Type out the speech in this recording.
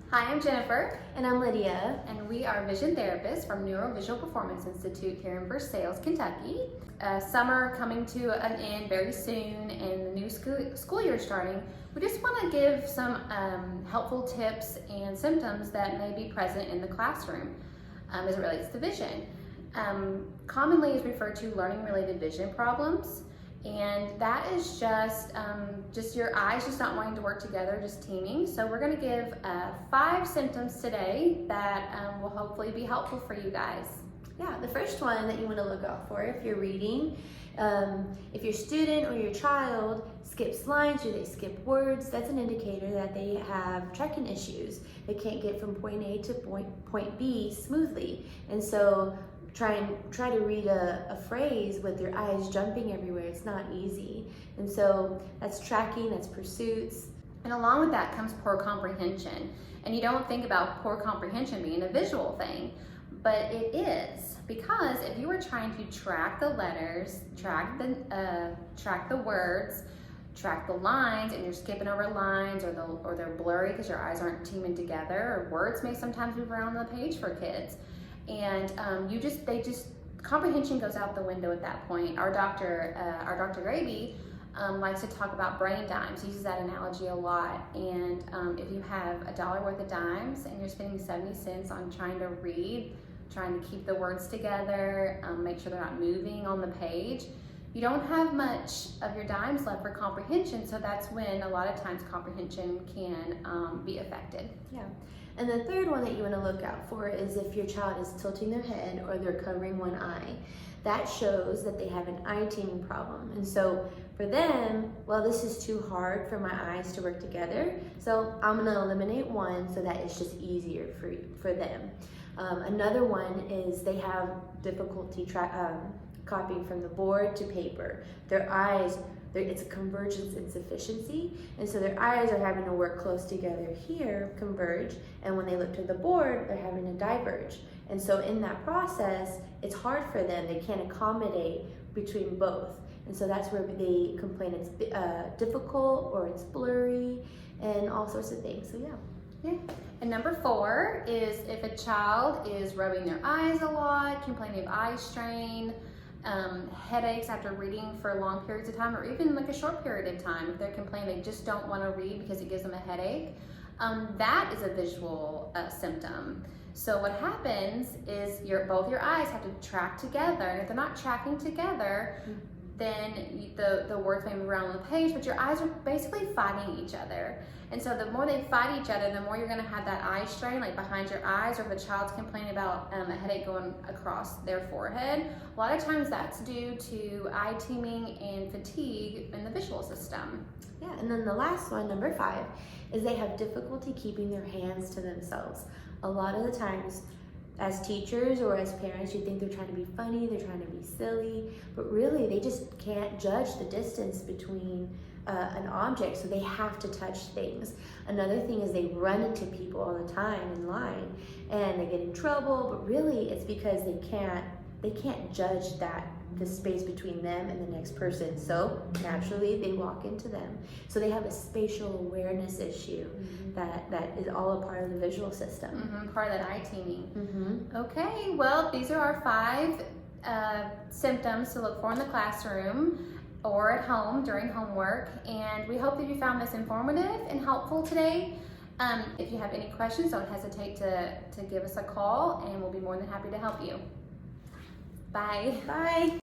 Hi, I'm Jennifer, And I'm Lydia. and we are vision therapists from Neuro-Visual Performance Institute here in Versailles, Kentucky. Summer coming to an end very soon, and the new school year starting. We just want to give some helpful tips and symptoms that may be present in the classroom as it relates to vision. Commonly is referred to learning-related vision problems. And that is just your eyes just not wanting to work together, just teaming. So we're going to give 5 symptoms today that will hopefully be helpful for you guys. Yeah, the first one that you want to look out for if you're reading, if your student or your child skips lines or they skip words, that's an indicator that they have tracking issues. They can't get from point A to point B smoothly. And so try to read a phrase with your eyes jumping everywhere. It's not easy. And so that's tracking, that's pursuits. And along with that comes poor comprehension. And you don't think about poor comprehension being a visual thing, but it is, because if you were trying to track the letters, track the words, track the lines, and you're skipping over lines, or they're blurry because your eyes aren't teaming together, or words may sometimes move around on the page for kids. And comprehension goes out the window at that point. Our Dr. Graby likes to talk about brain dimes. He uses that analogy a lot. And if you have $1 worth of dimes and you're spending 70 cents on trying to read, trying to keep the words together, make sure they're not moving on the page, you don't have much of your dimes left for comprehension. So that's when a lot of times comprehension can be affected. Yeah. And the third one that you want to look out for is if your child is tilting their head or they're covering one eye. That shows that they have an eye teaming problem. And so for them, well, this is too hard for my eyes to work together, so I'm going to eliminate one so that it's just easier for them. Another one is they have difficulty copying from the board to paper. Their eyes, it's a convergence insufficiency, and so their eyes are having to work close together here, converge, and when they look to the board, they're having to diverge. And so in that process, it's hard for them. They can't accommodate between both. And so that's where they complain it's difficult, or it's blurry, and all sorts of things. So yeah. And number 4 is if a child is rubbing their eyes a lot, complaining of eye strain, headaches after reading for long periods of time, or even like a short period of time. If they're complaining they just don't want to read because it gives them a headache, that is a visual symptom. So what happens is both your eyes have to track together, and if they're not tracking together, then the words may move around on the page, but your eyes are basically fighting each other. And so the more they fight each other, the more you're going to have that eye strain, like behind your eyes, or if a child's complaining about a headache going across their forehead. A lot of times that's due to eye teaming and fatigue in the visual system. Yeah, and then the last one, number 5, is they have difficulty keeping their hands to themselves. A lot of the times, as teachers or as parents, you think they're trying to be funny, they're trying to be silly, but really they just can't judge the distance between an object, so they have to touch things. Another thing is they run into people all the time in line, and they get in trouble, but really it's because they can't judge the space between them and the next person, so naturally they walk into them. So they have a spatial awareness issue that is all a part of the visual system. Part of that eye teaming. Okay, well, these are our 5 symptoms to look for in the classroom or at home during homework, and we hope that you found this informative and helpful today. If you have any questions, don't hesitate to give us a call, and we'll be more than happy to help you. Bye. Bye.